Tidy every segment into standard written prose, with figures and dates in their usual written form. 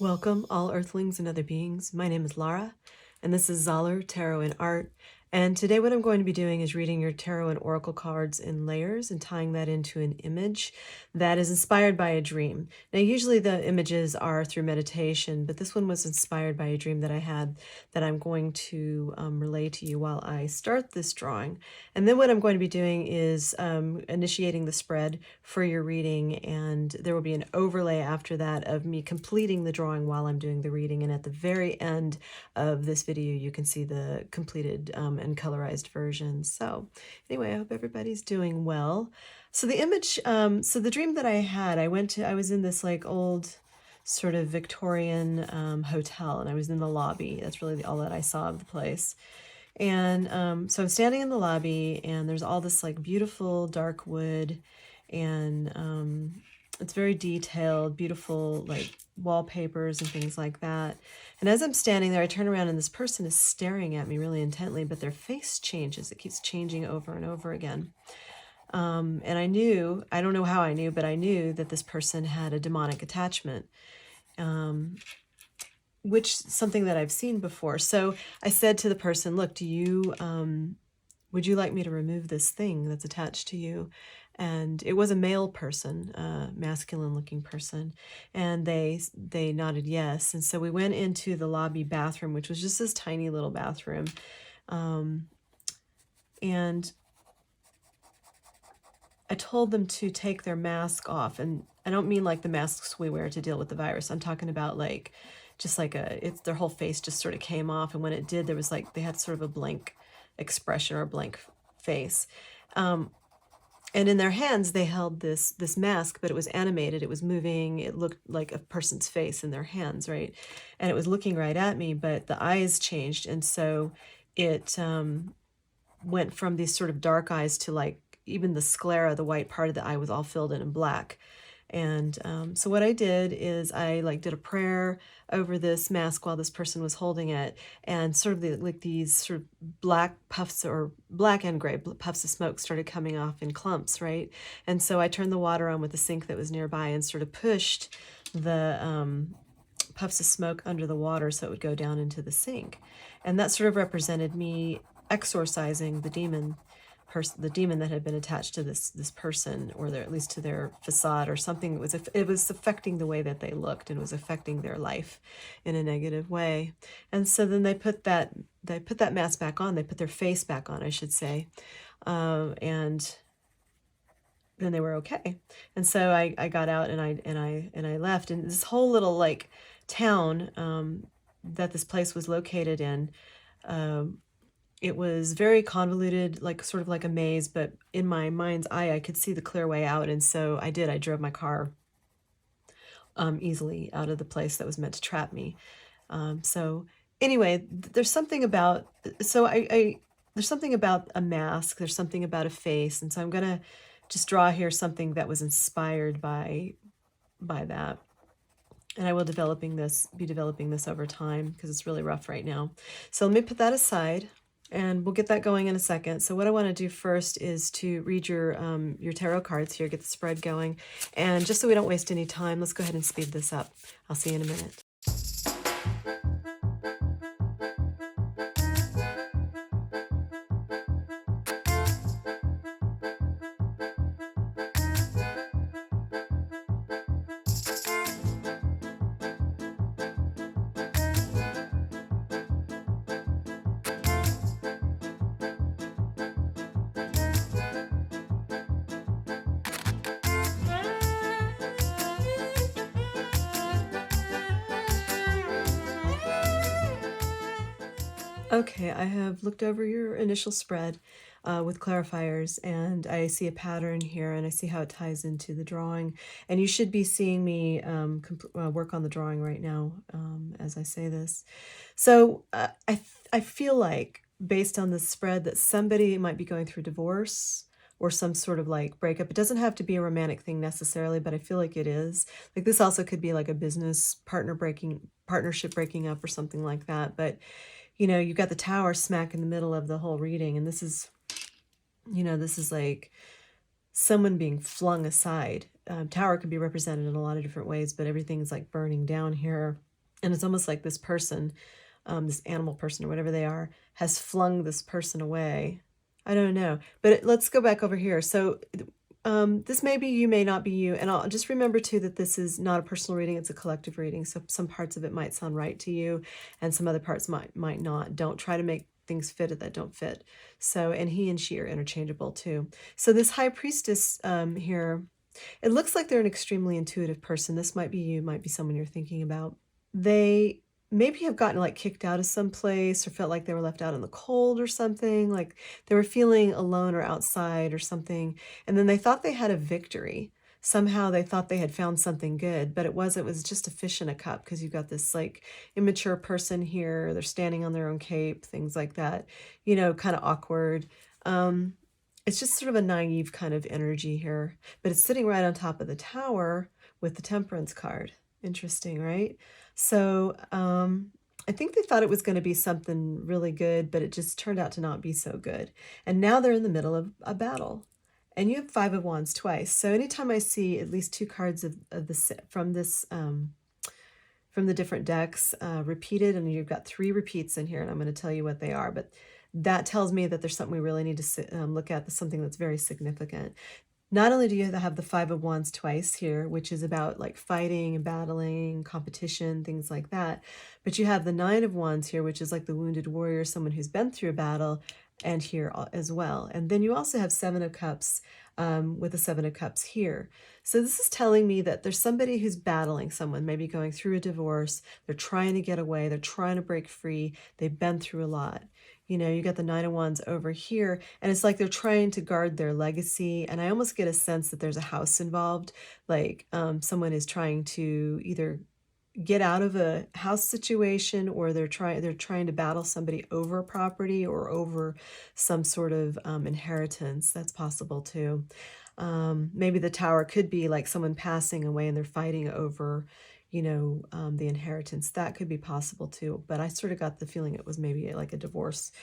Welcome, all earthlings and other beings. My name is Lara, and this is Zollar Tarot and Art. And today what I'm going to be doing is reading your tarot and oracle cards in layers and tying that into an image that is inspired by a dream. Now, usually the images are through meditation, but this one was inspired by a dream that I had that I'm going to relay to you while I start this drawing. And then what I'm going to be doing is initiating the spread for your reading, and there will be an overlay after that of me completing the drawing while I'm doing the reading. And at the very end of this video, you can see the completed and colorized version. So anyway, I hope everybody's doing well. So the image, so the dream that I had, I was in this like old sort of Victorian hotel, and I was in the lobby. That's really all that I saw of the place. And so I'm standing in the lobby, and there's all this like beautiful dark wood, and it's very detailed, beautiful like wallpapers and things like that. And as I'm standing there, I turn around and this person is staring at me really intently, but their face changes. It keeps changing over and over again. And I knew, I don't know how I knew, but I knew that this person had a demonic attachment, which something that I've seen before. So I said to the person, look, would you like me to remove this thing that's attached to you? And it was a male person, a masculine looking person. And they nodded yes. And so we went into the lobby bathroom, which was just this tiny little bathroom. And I told them to take their mask off. And I don't mean like the masks we wear to deal with the virus. I'm talking about like, just like their whole face just sort of came off. And when it did, there was like, they had sort of a blank expression or a blank face. And in their hands, they held this mask, but it was animated. It was moving. It looked like a person's face in their hands, right? And it was looking right at me, but the eyes changed. And so it went from these sort of dark eyes to like even the sclera, the white part of the eye was all filled in black. And so what I did is I like did a prayer over this mask while this person was holding it, and sort of like these sort of black puffs, or black and gray puffs of smoke, started coming off in clumps, right? And so I turned the water on with the sink that was nearby and sort of pushed the puffs of smoke under the water so it would go down into the sink. And that sort of represented me exorcising the demon that had been attached to this person, or at least to their facade or something. It was affecting the way that they looked, and it was affecting their life in a negative way. And so then they put that mask back on. They put their face back on, I should say, and then they were okay. And so I got out and I left. And this whole little like town that this place was located in, it was very convoluted, like sort of like a maze, but in my mind's eye, I could see the clear way out. And so I drove my car easily out of the place that was meant to trap me. So anyway, there's something about, there's something about a mask, there's something about a face. And so I'm gonna just draw here something that was inspired by that. And I will be developing this over time because it's really rough right now. So let me put that aside, and we'll get that going in a second. So what I want to do first is to read your tarot cards here, get the spread going. And just so we don't waste any time, let's go ahead and speed this up. I'll see you in a minute. Okay, I have looked over your initial spread with clarifiers, and I see a pattern here, and I see how it ties into the drawing. And you should be seeing me work on the drawing right now as I say this. So I feel like, based on this spread, that somebody might be going through divorce or some sort of like breakup. It doesn't have to be a romantic thing necessarily, but I feel like it is. Like this also could be like a business partnership breaking up or something like that. But you know, you've got the tower smack in the middle of the whole reading, and this is, you know, this is like someone being flung aside. Tower can be represented in a lot of different ways, but everything's like burning down here. And it's almost like this person, this animal person or whatever they are, has flung this person away. I don't know. But let's go back over here. So this may be you, may not be you. And I'll just remember too that this is not a personal reading, it's a collective reading. So some parts of it might sound right to you and some other parts might not. Don't try to make things fit that don't fit. So, and he and she are interchangeable too. So this high priestess here, it looks like they're an extremely intuitive person. This might be you, might be someone you're thinking about. They maybe have gotten like kicked out of some place or felt like they were left out in the cold or something, like they were feeling alone or outside or something. And then they thought they had a victory. Somehow they thought they had found something good, but it was just a fish in a cup, because you've got this like immature person here. They're standing on their own cape, things like that, you know, kind of awkward. It's just sort of a naive kind of energy here, but it's sitting right on top of the tower with the Temperance card. Interesting, right? So I think they thought it was going to be something really good, but it just turned out to not be so good. And now they're in the middle of a battle. And you have Five of Wands twice. So anytime I see at least two cards of this from this from the different decks repeated, and you've got 3 repeats in here, and I'm going to tell you what they are, but that tells me that there's something we really need to look at, something that's very significant. Not only do you have the Five of Wands twice here, which is about like fighting and battling, competition, things like that, but you have the Nine of Wands here, which is like the wounded warrior, someone who's been through a battle, and here as well. And then you also have Seven of Cups with the Seven of Cups here. So this is telling me that there's somebody who's battling someone, maybe going through a divorce. They're trying to get away. They're trying to break free. They've been through a lot. You know, you got the Nine of Wands over here, and it's like they're trying to guard their legacy. And I almost get a sense that there's a house involved, like someone is trying to either get out of a house situation, or they're trying to battle somebody over property or over some sort of inheritance. That's possible too. Maybe the tower could be like someone passing away and they're fighting over, you know, the inheritance. That could be possible too. But I sort of got the feeling it was maybe like a divorce.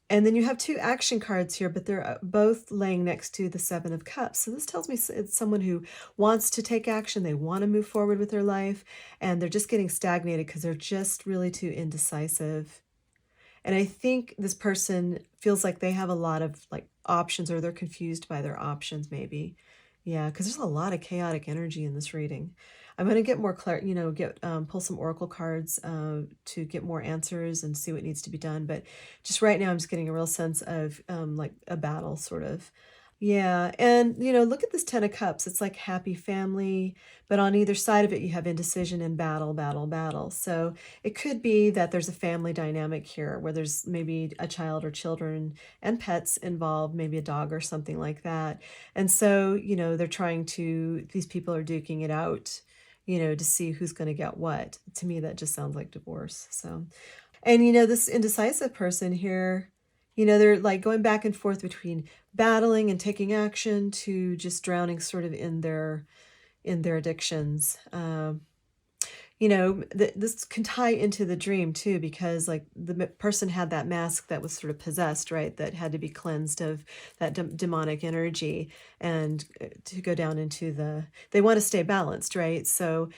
And then you have 2 action cards here, but they're both laying next to the Seven of Cups. So this tells me it's someone who wants to take action. They want to move forward with their life, and they're just getting stagnated because they're just really too indecisive. And I think this person feels like they have a lot of like options, or they're confused by their options maybe. Yeah, because there's a lot of chaotic energy in this reading. I'm going to get more pull some oracle cards to get more answers and see what needs to be done. But just right now, I'm just getting a real sense of like a battle sort of. Yeah, and you know, look at this Ten of Cups. It's like happy family, but on either side of it, you have indecision and battle, battle, battle. So it could be that there's a family dynamic here where there's maybe a child or children and pets involved, maybe a dog or something like that. And so, you know, these people are duking it out, you know, to see who's going to get what. To me, that just sounds like divorce. So, and you know, this indecisive person here, you know, they're like going back and forth between battling and taking action to just drowning sort of in their addictions. You know, this can tie into the dream too, because like the person had that mask that was sort of possessed, right? That had to be cleansed of that demonic energy, and to go down into they want to stay balanced, right? So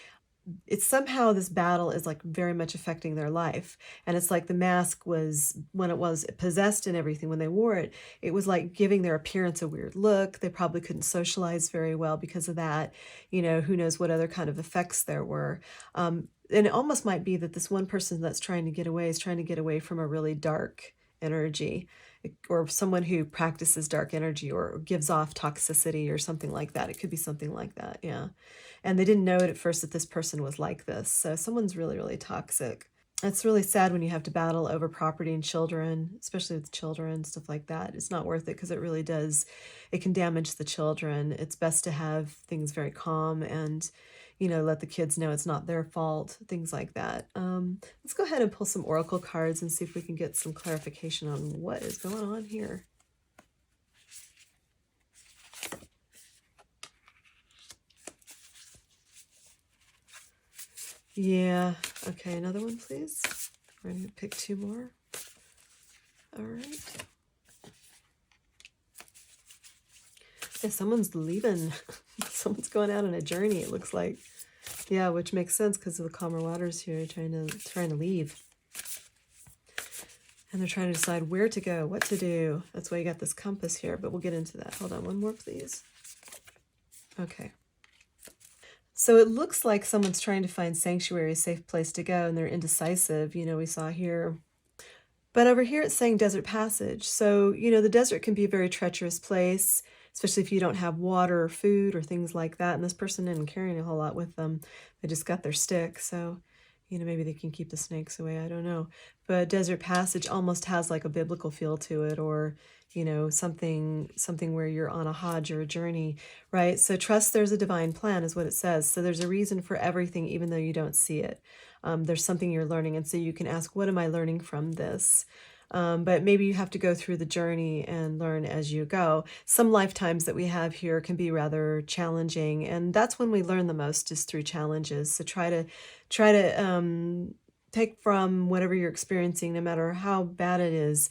it's somehow this battle is like very much affecting their life. And it's like the mask was, when it was possessed and everything, when they wore it, it was like giving their appearance a weird look. They probably couldn't socialize very well because of that. You know, who knows what other kind of effects there were. And it almost might be that this one person that's trying to get away is trying to get away from a really dark energy, or someone who practices dark energy or gives off toxicity or something like that. It could be something like that, yeah. And they didn't know it at first that this person was like this. So someone's really, really toxic. It's really sad when you have to battle over property and children, especially with children, stuff like that. It's not worth it, because it really does, it can damage the children. It's best to have things very calm and, you know, let the kids know it's not their fault, things like that. Let's go ahead and pull some oracle cards and see if we can get some clarification on what is going on here. Yeah, okay, another one, please. We're going to pick 2 more. All right. Yeah, someone's leaving. Someone's going out on a journey, it looks like. Yeah, which makes sense because of the calmer waters here, trying to leave. And they're trying to decide where to go, what to do. That's why you got this compass here, but we'll get into that. Hold on, one more, please. Okay. So it looks like someone's trying to find sanctuary, a safe place to go, and they're indecisive. You know, we saw here. But over here it's saying desert passage. So, you know, the desert can be a very treacherous place, especially if you don't have water or food or things like that. And this person isn't carrying a whole lot with them. They just got their stick. So, you know, maybe they can keep the snakes away. I don't know. But desert passage almost has like a biblical feel to it, or, you know, something where you're on a hajj or a journey, right? So trust there's a divine plan is what it says. So there's a reason for everything, even though you don't see it. There's something you're learning. And so you can ask, what am I learning from this? But maybe you have to go through the journey and learn as you go. Some lifetimes that we have here can be rather challenging, and that's when we learn the most, is through challenges. So try to take from whatever you're experiencing, no matter how bad it is,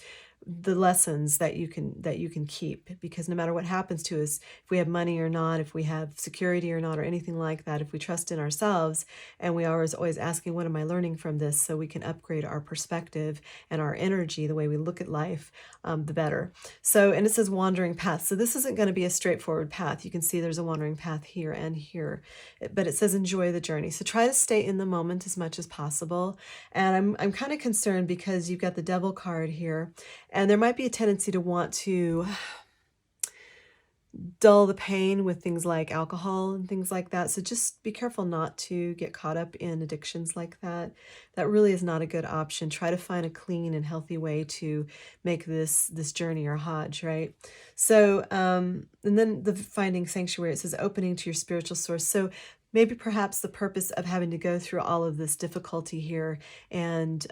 the lessons that you can keep, because no matter what happens to us, if we have money or not, if we have security or not, or anything like that, if we trust in ourselves, and we are always asking, what am I learning from this, so we can upgrade our perspective and our energy, the way we look at life, the better. So, and it says wandering path. So this isn't going to be a straightforward path. You can see there's a wandering path here and here, but it says enjoy the journey. So try to stay in the moment as much as possible. And I'm kind of concerned because you've got the devil card here, and there might be a tendency to want to dull the pain with things like alcohol and things like that. So just be careful not to get caught up in addictions like that. That really is not a good option. Try to find a clean and healthy way to make this journey or hajj, right? So, and then the finding sanctuary, it says opening to your spiritual source. So maybe perhaps the purpose of having to go through all of this difficulty here and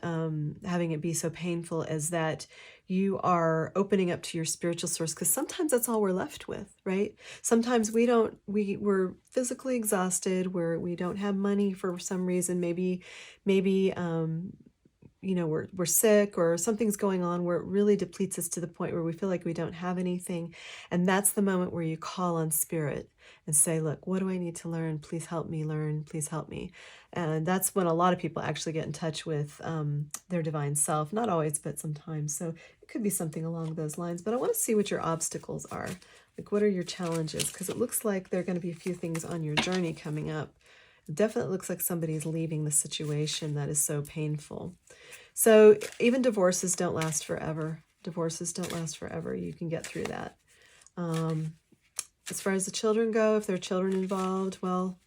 having it be so painful is that you are opening up to your spiritual source, because sometimes that's all we're left with, right? Sometimes we're physically exhausted, we don't have money for some reason, maybe you know, we're sick or something's going on where it really depletes us to the point where we feel like we don't have anything. And that's the moment where you call on spirit and say, look, what do I need to learn? Please help me learn. Please help me. And that's when a lot of people actually get in touch with their divine self. Not always, but sometimes. So it could be something along those lines. But I want to see what your obstacles are. Like, what are your challenges? Because it looks like there are going to be a few things on your journey coming up. It definitely looks like somebody's leaving the situation that is so painful. So even divorces don't last forever. Divorces don't last forever. You can get through that. As far as the children go, if there are children involved, well,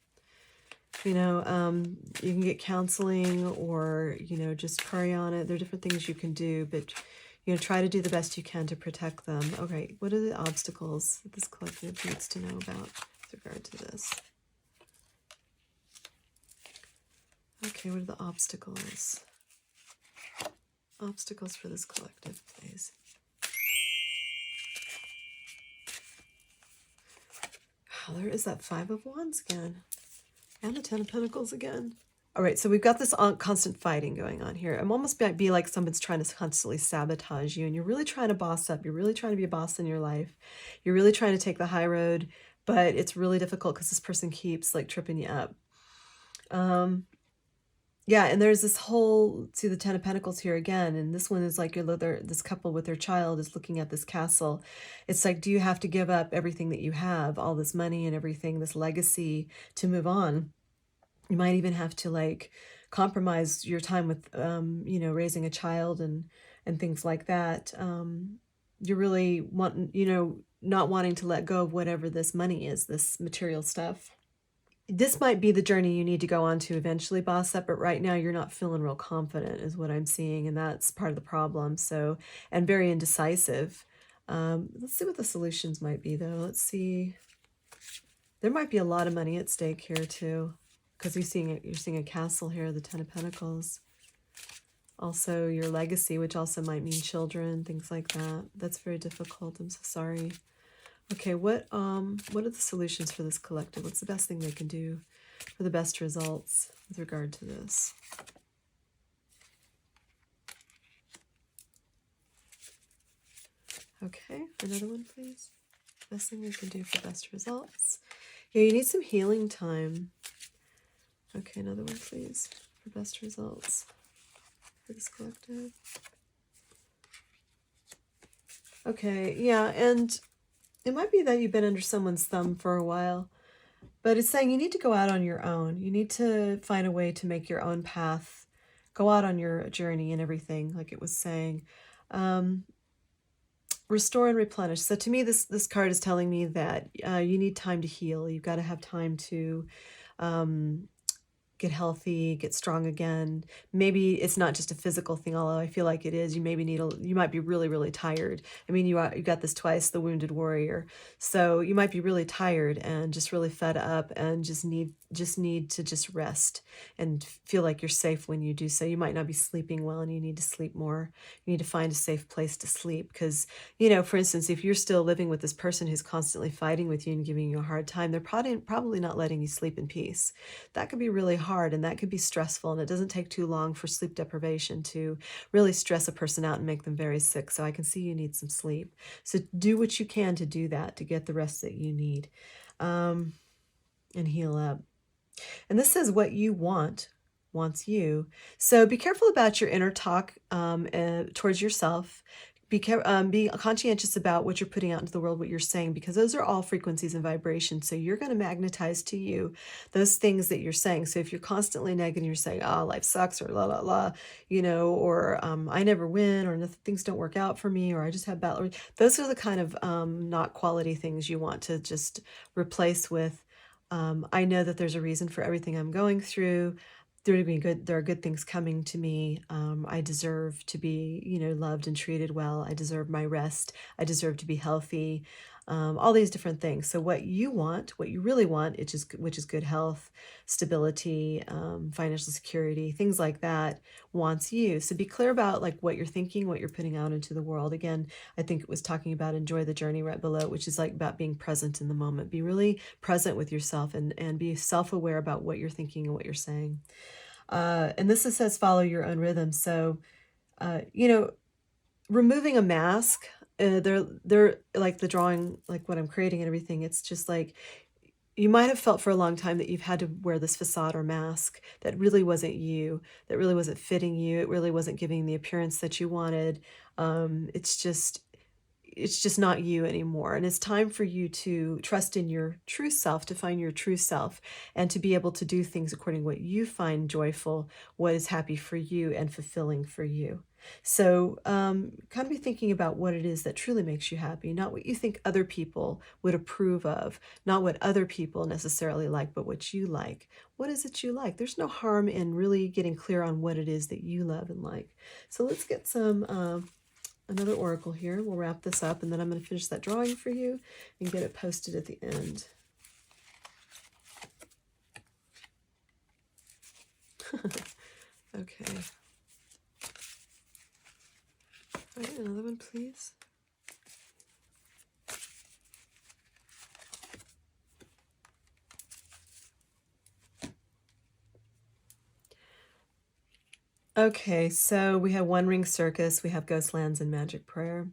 you know, you can get counseling, or, you know, just pray on it. There are different things you can do, but, you know, try to do the best you can to protect them. Okay, what are the obstacles that this collective needs to know about with regard to this? Okay, what are the obstacles? Obstacles for this collective, please. Oh, there is that Five of Wands again. And the Ten of Pentacles again. All right, so we've got this constant fighting going on here. It almost might be like someone's trying to constantly sabotage you, and you're really trying to boss up. You're really trying to be a boss in your life. You're really trying to take the high road, but it's really difficult because this person keeps like tripping you up. Yeah, and there's this whole, see the Ten of Pentacles here again, and this one is like this couple with their child is looking at this castle. It's like, do you have to give up everything that you have, all this money and everything, this legacy, to move on? You might even have to like compromise your time with, you know, raising a child and things like that. You're really not wanting to let go of whatever this money is, this material stuff. This might be the journey you need to go on to eventually boss up, but right now you're not feeling real confident is what I'm seeing, and that's part of the problem. So, and very indecisive. Let's see what the solutions might be, though. Let's see. There might be a lot of money at stake here too, because you're seeing a castle here, the Ten of Pentacles. Also your legacy, which also might mean children, things like that. That's very difficult. I'm so sorry. Okay, what are the solutions for this collective? What's the best thing they can do for the best results with regard to this? Okay, another one, please. Best thing they can do for best results. Yeah, you need some healing time. Okay, another one, please, for best results for this collective. Okay, yeah, and it might be that you've been under someone's thumb for a while, but it's saying you need to go out on your own. You need to find a way to make your own path, go out on your journey and everything, like it was saying. Restore and replenish. So to me, this card is telling me that you need time to heal. You've got to have time to um, get healthy, get strong again. Maybe it's not just a physical thing, although I feel like it is. You maybe need you might be really, really tired. I mean, you got this twice, the wounded warrior. So you might be really tired and just really fed up and just need to just rest and feel like you're safe when you do so. You might not be sleeping well and you need to sleep more. You need to find a safe place to sleep because, you know, for instance, if you're still living with this person who's constantly fighting with you and giving you a hard time, they're probably not letting you sleep in peace. That could be really hard and that could be stressful, and it doesn't take too long for sleep deprivation to really stress a person out and make them very sick. So I can see you need some sleep. So do what you can to do that, to get the rest that you need, and heal up. And this says what you wants you. So be careful about your inner talk towards yourself. Be conscientious about what you're putting out into the world, what you're saying, because those are all frequencies and vibrations. So you're going to magnetize to you those things that you're saying. So if you're constantly negative, you're saying, "Oh, life sucks," or "la la la," you know, or "I never win," or "things don't work out for me," or "I just have bad." Those are the kind of not quality things you want to just replace with, "I know that there's a reason for everything I'm going through. There are good things coming to me. I deserve to be, you know, loved and treated well. I deserve my rest. I deserve to be healthy." All these different things. So what you want, what you really want, which is good health, stability, financial security, things like that, wants you. So be clear about like what you're thinking, what you're putting out into the world. Again, I think it was talking about enjoy the journey right below, which is like about being present in the moment. Be really present with yourself and be self-aware about what you're thinking and what you're saying. And this says follow your own rhythm. So, you know, removing a mask, they're like the drawing, like what I'm creating and everything. It's just like you might have felt for a long time that you've had to wear this facade or mask that really wasn't you, that really wasn't fitting you. It really wasn't giving the appearance that you wanted. It's just not you anymore. And it's time for you to trust in your true self, to find your true self, and to be able to do things according to what you find joyful, what is happy for you and fulfilling for you. So kind of be thinking about what it is that truly makes you happy, not what you think other people would approve of, not what other people necessarily like, but what you like. What is it you like? There's no harm in really getting clear on what it is that you love and like. So let's get some another oracle here. We'll wrap this up and then I'm going to finish that drawing for you and get it posted at the end. Okay. All right, another one, please. Okay, so we have One Ring Circus, we have Ghostlands and Magic Prayer.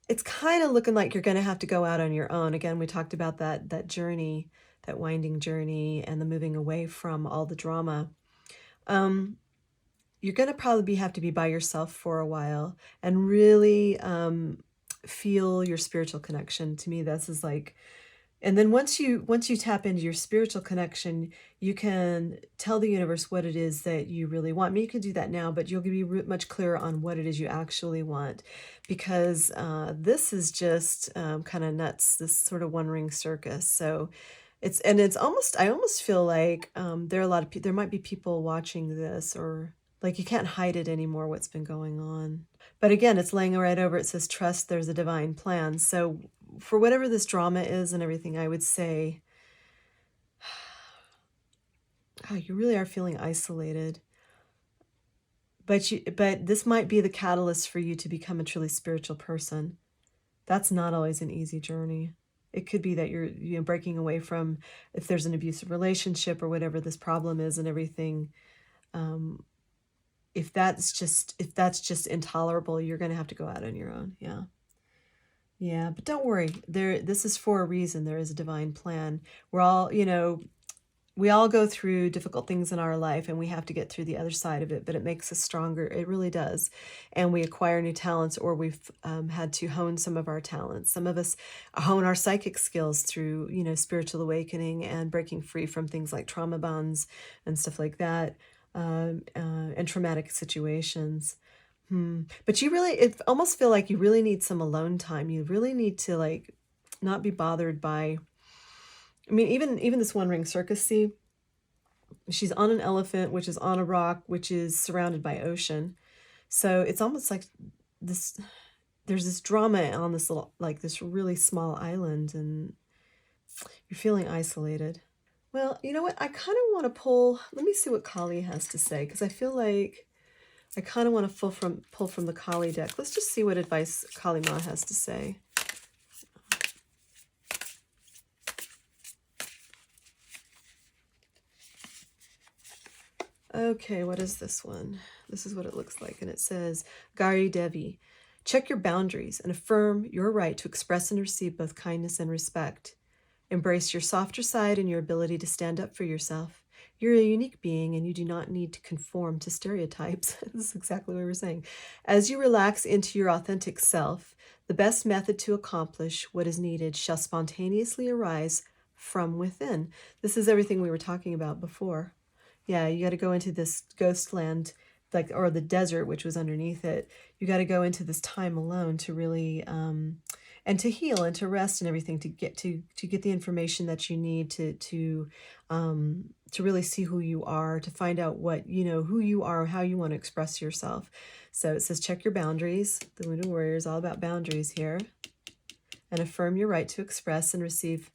It's kind of looking like you're going to have to go out on your own. Again, we talked about that journey, that winding journey, and the moving away from all the drama. You're going to probably have to be by yourself for a while and really feel your spiritual connection. To me, this is like, and then once you tap into your spiritual connection, you can tell the universe what it is that you really want. I mean, you could do that now, but you'll be much clearer on what it is you actually want, because this is just kind of nuts, this sort of one ring circus. So it's almost, I almost feel like there are a lot of people, there might be people watching this, or like you can't hide it anymore, what's been going on. But again, it's laying right over, it says trust there's a divine plan. So for whatever this drama is and everything, I would say, oh, you really are feeling isolated. But this might be the catalyst for you to become a truly spiritual person. That's not always an easy journey. It could be that you're breaking away from, if there's an abusive relationship or whatever this problem is and everything. If that's just intolerable, you're going to have to go out on your own. Yeah. Yeah, but don't worry. This is for a reason. There is a divine plan. We're all, you know, we all go through difficult things in our life, and we have to get through the other side of it, but it makes us stronger. It really does. And we acquire new talents, or we've had to hone some of our talents. Some of us hone our psychic skills through, you know, spiritual awakening and breaking free from things like trauma bonds and stuff like that, and traumatic situations. But you really, it almost feel like you really need some alone time. You really need to like not be bothered by, I mean, even this One Ring Circus, see, she's on an elephant, which is on a rock, which is surrounded by ocean. So it's almost like this, there's this drama on this little, like this really small island, and you're feeling isolated. Well, you know what? I kind of want to pull, let me see what Kali has to say, because I feel like I kind of want to pull from the Kali deck. Let's just see what advice Kali Ma has to say. Okay, what is this one? This is what it looks like, and it says, Gari Devi, check your boundaries and affirm your right to express and receive both kindness and respect. Embrace your softer side and your ability to stand up for yourself. You're a unique being, and you do not need to conform to stereotypes. This is exactly what we were saying. As you relax into your authentic self, the best method to accomplish what is needed shall spontaneously arise from within. This is everything we were talking about before. Yeah, you got to go into this ghost land, like, or the desert, which was underneath it. You got to go into this time alone to really, and to heal and to rest and everything, to get the information that you need to really see who you are, to find out what, you know, who you are, how you want to express yourself. So it says, check your boundaries. The Wounded Warrior is all about boundaries here. And affirm your right to express and receive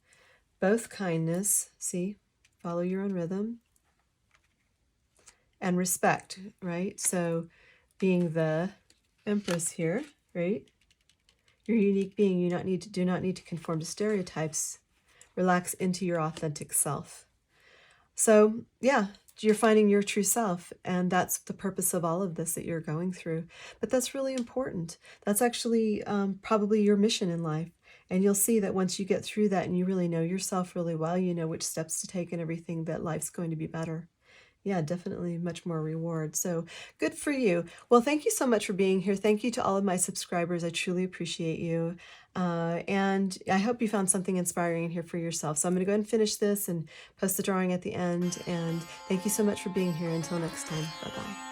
both kindness. See, follow your own rhythm. And respect, right? So being the Empress here, right? You're a unique being. You do not need to conform to stereotypes. Relax into your authentic self. So yeah, you're finding your true self, and that's the purpose of all of this that you're going through. But that's really important. That's actually probably your mission in life. And you'll see that once you get through that and you really know yourself really well, you know which steps to take and everything, that life's going to be better. Yeah, definitely much more reward. So good for you. Well, thank you so much for being here. Thank you to all of my subscribers. I truly appreciate you. And I hope you found something inspiring in here for yourself. So I'm going to go ahead and finish this and post the drawing at the end. And thank you so much for being here. Until next time. Bye-bye.